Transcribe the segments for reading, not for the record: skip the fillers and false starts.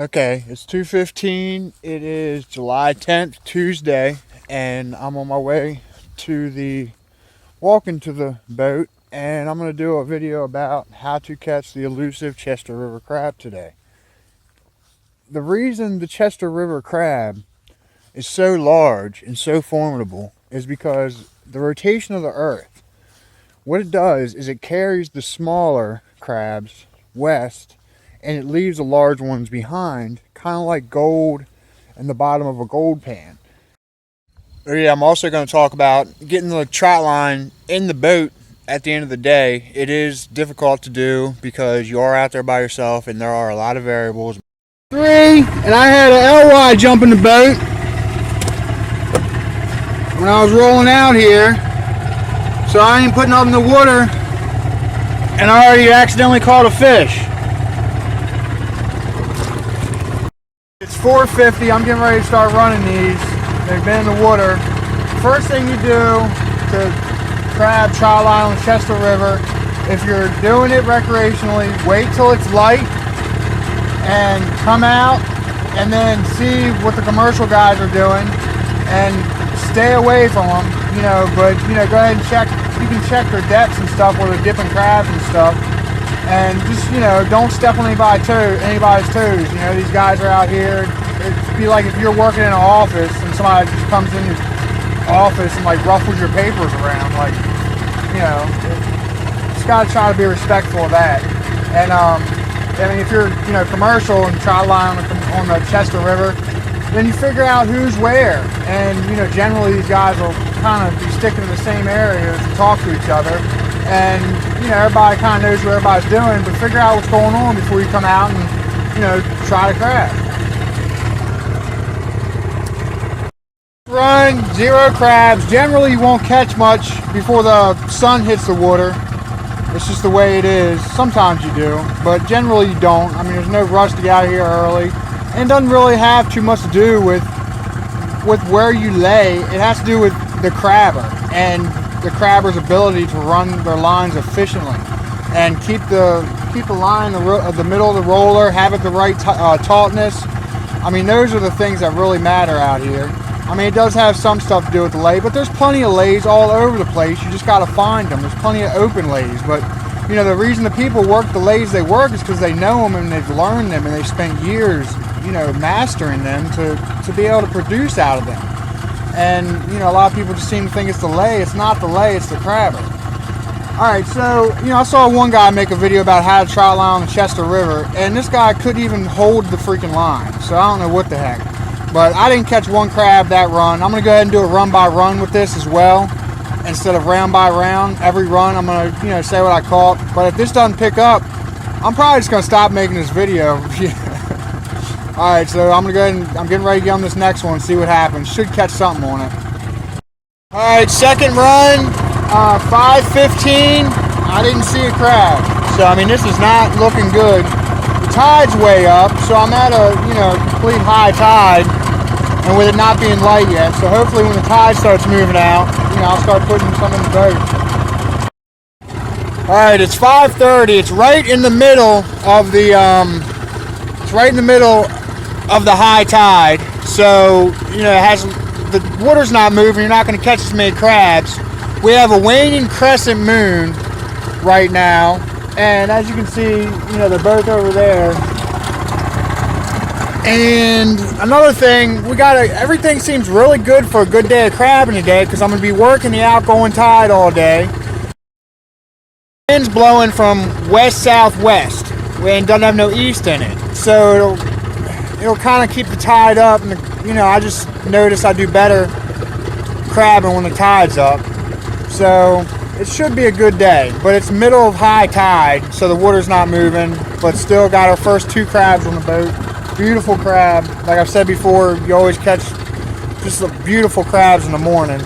Okay, it's 2:15. It is July 10th, Tuesday, and I'm on my way to walking to the boat, and I'm going to do a video about how to catch the elusive Chester River crab today. The reason the Chester River crab is so large and so formidable is because the rotation of the earth. What it does is it carries the smaller crabs west and it leaves the large ones behind, kind of like gold in the bottom of a gold pan. Oh yeah, I'm also going to talk about getting the trot line in the boat at the end of the day. It is difficult to do because you are out there by yourself and there are a lot of variables. And I had an LY jump in the boat when I was rolling out here, so I ain't putting up in the water and I already accidentally caught a fish. It's 4:50. I'm getting ready to start running these. They've been in the water. First thing you do to crab trot line on the Chester River, if you're doing it recreationally, wait till it's light and come out and then see what the commercial guys are doing and stay away from them, but go ahead and check. You can check their depths and stuff where they're dipping crabs and stuff. And just, don't step on anybody's toes. These guys are out here. It'd be like if you're working in an office and somebody just comes in your office and ruffles your papers around. Just gotta try to be respectful of that. And if you're commercial and trot line on the Chester River, then you figure out who's where. And generally these guys will kind of be sticking to the same areas and talk to each other. And everybody kind of knows what everybody's doing, but figure out what's going on before you come out and try to crab. Run 0 crabs. Generally you won't catch much before the sun hits the water. It's just the way it is. Sometimes you do, but generally you don't. I mean, there's no rush to get out of here early, and it doesn't really have too much to do with where you lay. It has to do with the crabber and the crabber's ability to run their lines efficiently and keep the line the middle of the roller, have it the right tautness. I mean, those are the things that really matter out here. I mean, it does have some stuff to do with the lay, but there's plenty of lays all over the place. You just got to find them. There's plenty of open lays, but the reason the people work the lays they work is because they know them and they've learned them and they've spent years mastering them to be able to produce out of them. And a lot of people just seem to think it's the lay. It's not the lay, it's the crabber. Alright, so I saw one guy make a video about how to trot line on the Chester River, and this guy couldn't even hold the freaking line, so I don't know what the heck. But I didn't catch one crab that run. I'm going to go ahead and do a run by run with this as well, instead of round by round. Every run I'm going to say what I caught. But if this doesn't pick up, I'm probably just going to stop making this video. Alright, so I'm getting ready to get on this next one and see what happens. Should catch something on it. Alright, second run, 5:15. I didn't see a crab. So, I mean, this is not looking good. The tide's way up, so I'm at a, complete high tide, and with it not being light yet. So hopefully when the tide starts moving out, I'll start putting some in the boat. Alright, it's 5:30. It's right in the middle of the, high tide, so the water's not moving. You're not going to catch as many crabs. We have a waning crescent moon right now, and as you can see, they're both over there. And another thing, everything seems really good for a good day of crabbing today, because I'm going to be working the outgoing tide all day. The wind's blowing from west-southwest and doesn't have no east in it, so it'll kind of keep the tide up, and I just noticed I do better crabbing when the tide's up. So it should be a good day, but it's middle of high tide, so the water's not moving, but still got our first 2 crabs on the boat. Beautiful crab. Like I've said before, you always catch just the beautiful crabs in the morning.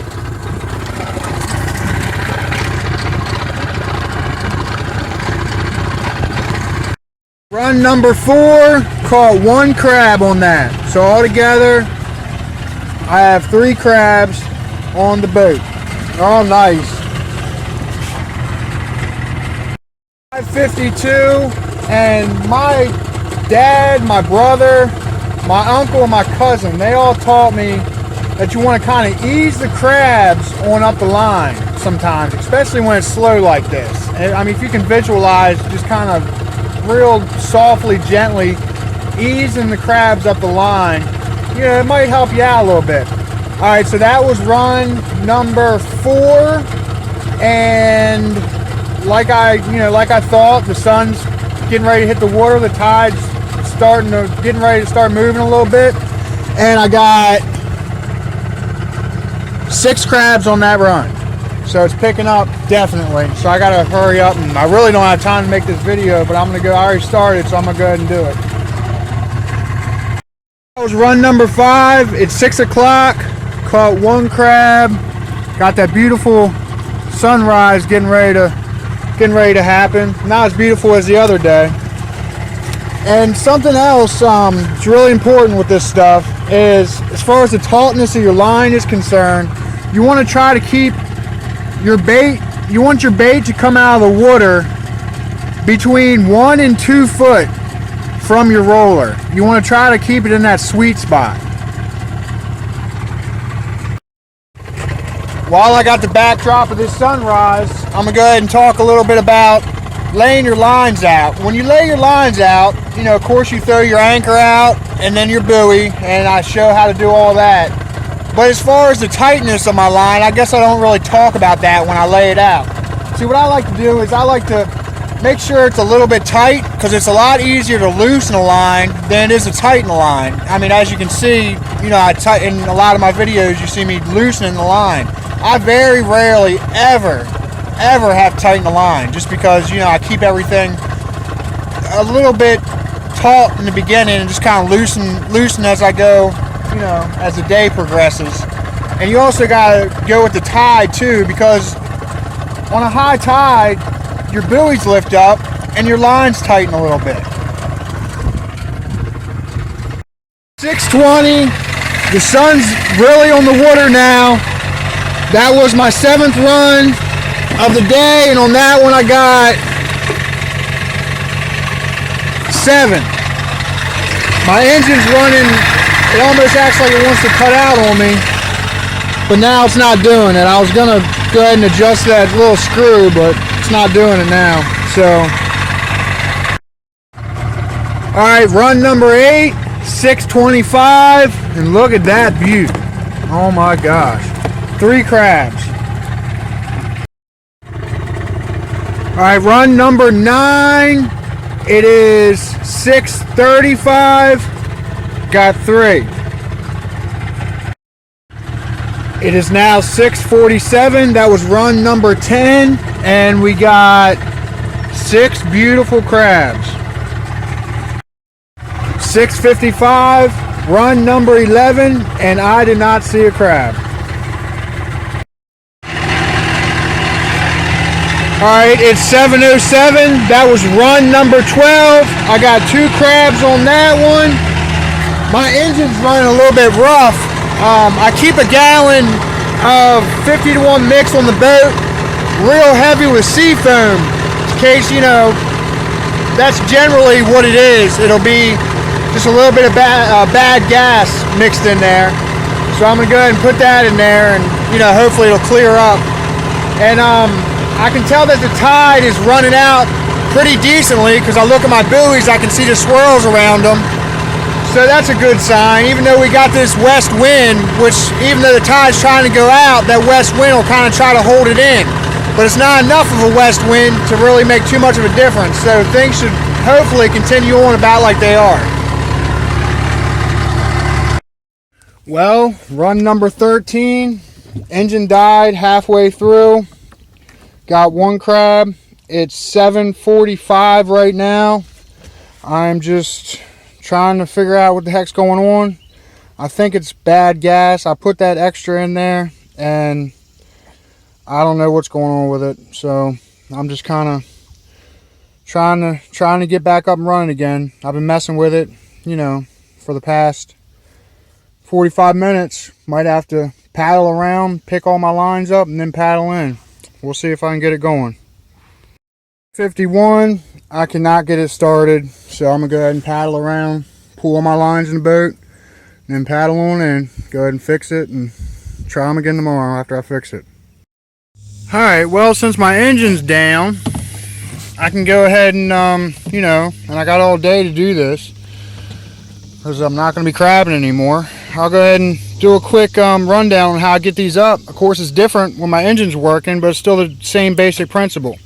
Run number 4, caught 1 crab on that. So altogether, I have 3 crabs on the boat. Oh, nice. 5:52, and my dad, my brother, my uncle, and my cousin, they all taught me that you want to kind of ease the crabs on up the line sometimes, especially when it's slow like this. And, I mean, if you can visualize just kind of real softly, gently easing the crabs up the line, you know, it might help you out a little bit. All right, so that was run number 4, and like I thought, the sun's getting ready to hit the water, the tide's getting ready to start moving a little bit, and I got 6 crabs on that run. So it's picking up definitely. So I gotta hurry up, and I really don't have time to make this video, but I'm gonna go. I already started, so I'm gonna go ahead and do it. That was run number 5. It's 6 o'clock. Caught 1 crab. Got that beautiful sunrise getting ready to happen. Not as beautiful as the other day. And something else that's really important with this stuff is, as far as the tautness of your line is concerned, you want to try to keep your bait, you want your bait to come out of the water between 1 and 2 foot from your roller. You want to try to keep it in that sweet spot. While I got the backdrop of this sunrise, I'm going to go ahead and talk a little bit about laying your lines out. When you lay your lines out, you know, of course you throw your anchor out and then your buoy, and I show how to do all that. But as far as the tightness of my line, I guess I don't really talk about that when I lay it out. See, what I like to do is I like to make sure it's a little bit tight, because it's a lot easier to loosen a line than it is to tighten a line. I mean, as you can see, you know, in a lot of my videos, you see me loosening the line. I very rarely ever have tightened the line, just because, you know, I keep everything a little bit taut in the beginning and just kind of loosen as I go, you know, as the day progresses. And you also got to go with the tide too, because on a high tide, your buoys lift up and your lines tighten a little bit. 6:20, the sun's really on the water now. That was my 7th run of the day, and on that one I got 7. My engine's running, it almost acts like it wants to cut out on me, but now it's not doing it. I was gonna go ahead and adjust that little screw, but it's not doing it now. So, all right, run number 8, 6:25, and look at that beauty. Oh my gosh, 3 crabs. All right, run number 9. It is 6:35. Got 3. It is now 6:47. That was run number 10, and we got 6 beautiful crabs. 6:55. Run number 11, and I did not see a crab. Alright, it's 7:07. That was run number 12. I got 2 crabs on that one. My engine's running a little bit rough. I keep a gallon of 50-to-1 mix on the boat, real heavy with sea foam, in case, you know, that's generally what it is. It'll be just a little bit of bad gas mixed in there. So I'm going to go ahead and put that in there, and, you know, hopefully it'll clear up. And I can tell that the tide is running out pretty decently, because I look at my buoys, I can see the swirls around them. So that's a good sign. Even though we got this west wind, which even though the tide's trying to go out, that west wind will kind of try to hold it in. But it's not enough of a west wind to really make too much of a difference. So things should hopefully continue on about like they are. Well, run number 13. Engine died halfway through. Got 1 crab. It's 7:45 right now. I'm just trying to figure out what the heck's going on. I think it's bad gas. I put that extra in there, and I don't know what's going on with it. So I'm just kind of trying to get back up and running again. I've been messing with it, you know, for the past 45 minutes. Might have to paddle around, pick all my lines up, and then paddle in. We'll see if I can get it going. 51, I cannot get it started, so I'm gonna go ahead and paddle around, pull all my lines in the boat, and then paddle on in, go ahead and fix it, and try them again tomorrow after I fix it. Alright, well, since my engine's down, I can go ahead and, and I got all day to do this, because I'm not going to be crabbing anymore. I'll go ahead and do a quick rundown on how I get these up. Of course, it's different when my engine's working, but it's still the same basic principle.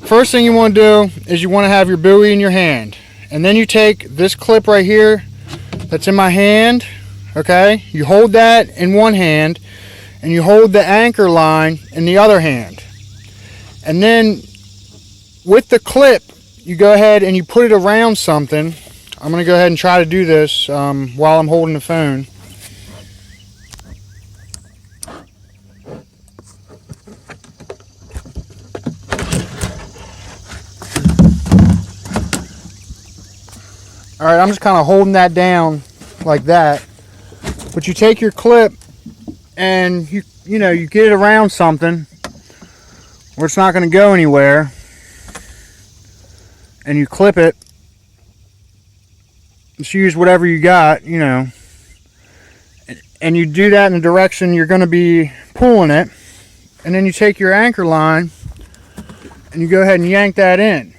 First thing you want to do is you want to have your buoy in your hand. And then you take this clip right here that's in my hand, okay? You hold that in one hand, and you hold the anchor line in the other hand. And then with the clip, you go ahead and you put it around something. I'm going to go ahead and try to do this while I'm holding the phone. Alright, I'm just kind of holding that down like that. But you take your clip and you get it around something where it's not going to go anywhere. And you clip it. Just use whatever you got, and you do that in the direction you're going to be pulling it. And then you take your anchor line and you go ahead and yank that in.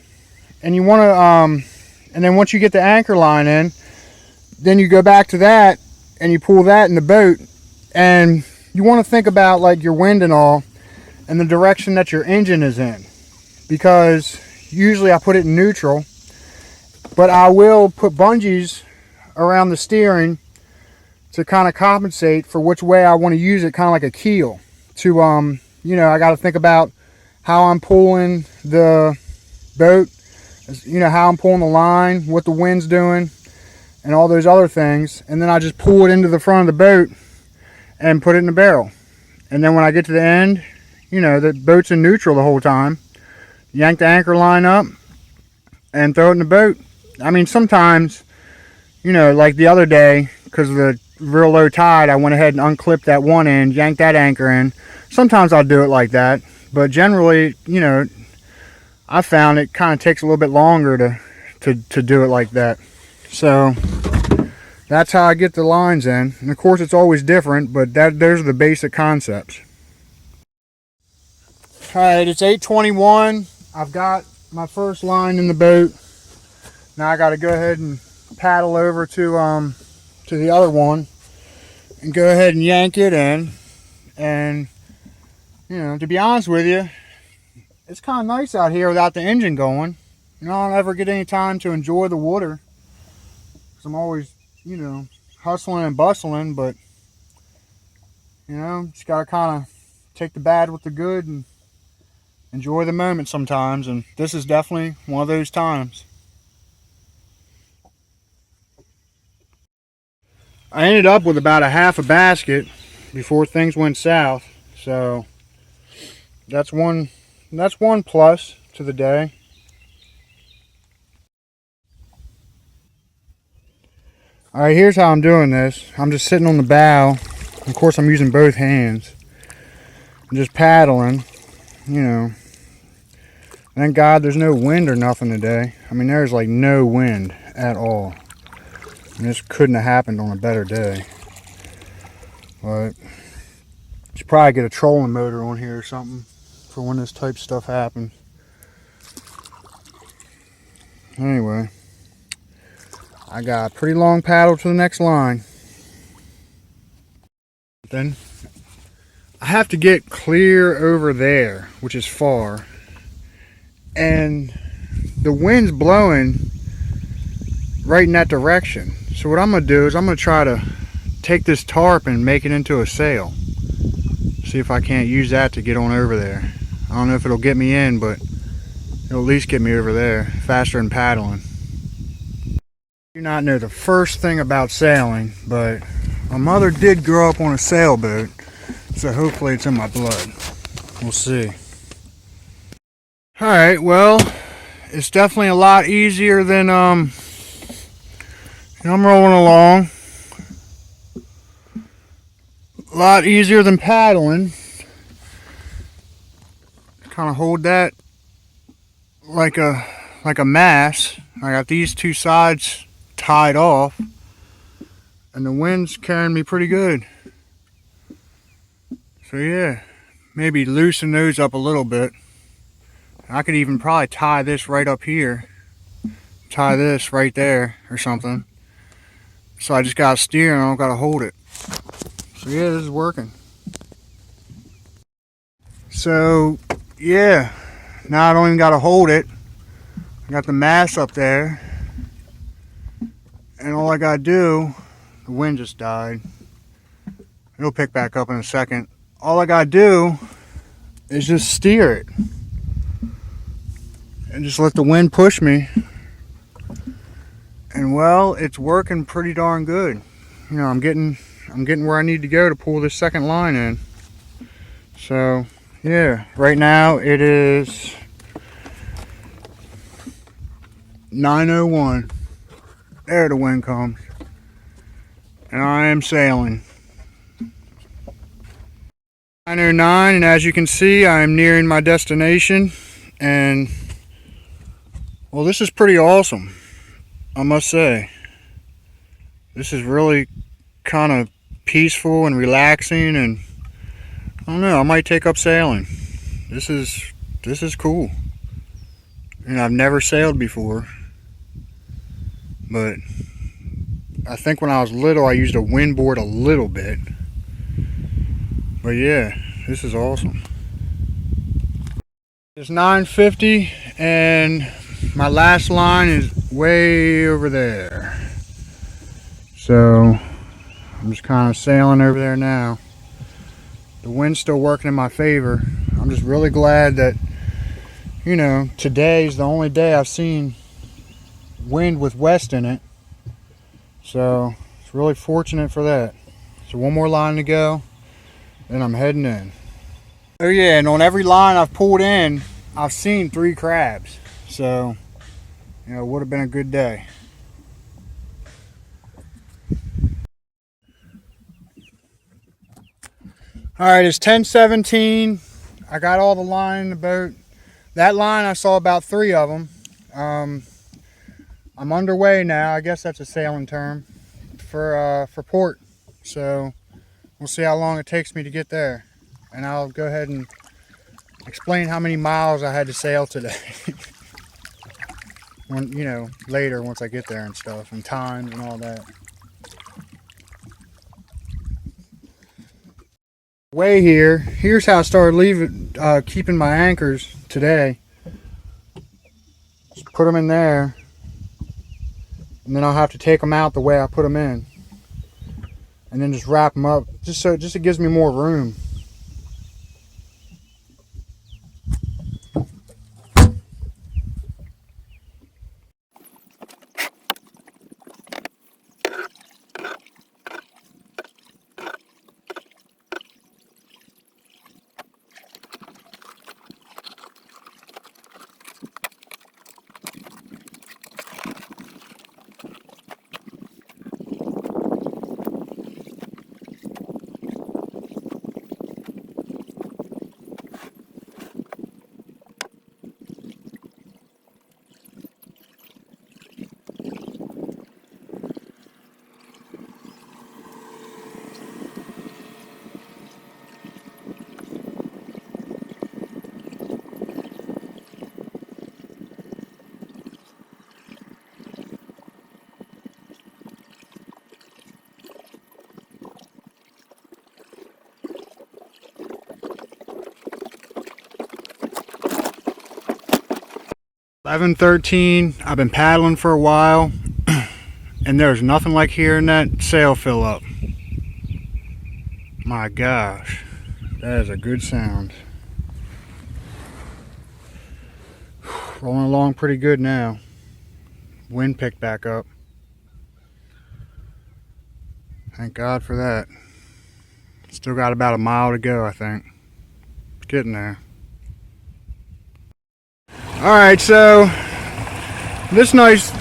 And you want to and then once you get the anchor line in, then you go back to that and you pull that in the boat. And you want to think about like your wind and all and the direction that your engine is in, because usually I put it in neutral, but I will put bungees around the steering to kind of compensate for which way I want to use it, kind of like a keel to I got to think about how I'm pulling the boat, how I'm pulling the line, what the wind's doing, and all those other things. And then I just pull it into the front of the boat and put it in the barrel. And then when I get to the end, the boat's in neutral the whole time. Yank the anchor line up and throw it in the boat. I mean, sometimes, like the other day, because of the real low tide, I went ahead and unclipped that one end, yanked that anchor in. Sometimes I'll do it like that, but generally, I found it kind of takes a little bit longer to do it like that. So that's how I get the lines in. And of course, it's always different, but those are the basic concepts. All right, it's 8:21. I've got my first line in the boat. Now I got to go ahead and paddle over to the other one and go ahead and yank it in. And to be honest with you, it's kind of nice out here without the engine going. I don't ever get any time to enjoy the water, because I'm always hustling and bustling. But just gotta kind of take the bad with the good and enjoy the moment sometimes, and this is definitely one of those times. I ended up with about a half a basket before things went south, so that's one plus to the day. Alright, here's how I'm doing this. I'm just sitting on the bow. Of course, I'm using both hands. I'm just paddling, Thank God there's no wind or nothing today. I mean, there's like no wind at all. And this couldn't have happened on a better day. But should probably get a trolling motor on here or something for when this type of stuff happens. Anyway, I got a pretty long paddle to the next line. Then I have to get clear over there, which is far. And the wind's blowing right in that direction. So what I'm going to do is I'm going to try to take this tarp and make it into a sail. See if I can't use that to get on over there. I don't know if it'll get me in, but it'll at least get me over there faster than paddling. I do not know the first thing about sailing, but my mother did grow up on a sailboat, so hopefully it's in my blood. We'll see. Alright, well, it's definitely a lot easier than I'm rolling along. A lot easier than paddling. Kind of hold that like a mass. I got these two sides tied off, and the wind's carrying me pretty good. So yeah, maybe loosen those up a little bit. I could even probably tie this right up here, tie this right there or something. So I just gotta steer and I don't gotta hold it. So yeah, this is working. So yeah, now I don't even gotta hold it. I got the mast up there, and all I gotta do, the wind just died. It'll pick back up in a second. All I gotta do is just steer it and just let the wind push me. And well, it's working pretty darn good. You know, I'm getting where I need to go to pull this second line in. So yeah, right now it is 9:01. There the wind comes, and I am sailing. 9:09, and as you can see, I am nearing my destination. And well, this is pretty awesome, I must say. This is really kind of peaceful and relaxing, and I don't know, I might take up sailing. This is cool. And I've never sailed before, but I think when I was little I used a windboard a little bit. But yeah, this is awesome. It's 9:50 and my last line is way over there. So I'm just kind of sailing over there now. The wind's still working in my favor. I'm just really glad that, you know, today's the only day I've seen wind with west in it. So it's really fortunate for that. So one more line to go, then I'm heading in. Oh yeah, and on every line I've pulled in, I've seen 3 crabs. So, you know, it would have been a good day. Alright, it's 10:17. I got all the line in the boat. That line, I saw about 3 of them. I'm underway now. I guess that's a sailing term for port. So we'll see how long it takes me to get there, and I'll go ahead and explain how many miles I had to sail today. When, you know, later once I get there and stuff, and times and all that. Way here. Here's how I started keeping my anchors today. Just put them in there, and then I'll have to take them out the way I put them in, and then just wrap them up, just it gives me more room. $11:13. I've been paddling for a while, and there's nothing like hearing that sail fill up. My gosh, that is a good sound. Rolling along pretty good now. Wind picked back up. Thank God for that. Still got about a mile to go, I think. It's getting there. Alright, so this nice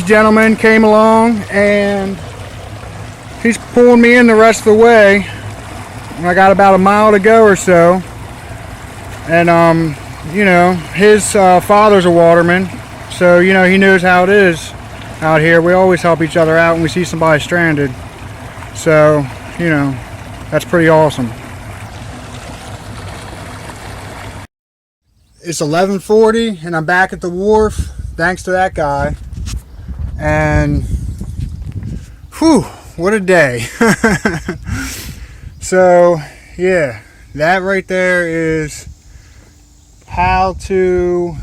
gentleman came along, and he's pulling me in the rest of the way. And I got about a mile to go or so. And you know, his father's a waterman, so you know he knows how it is out here. We always help each other out when we see somebody stranded. So, you know, that's pretty awesome. It's 11:40 and I'm back at the wharf thanks to that guy. And whew, what a day. So yeah, that right there is how to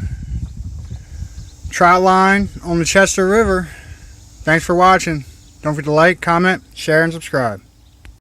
Trotline on the Chester River. Thanks for watching. Don't forget to like, comment, share, and subscribe.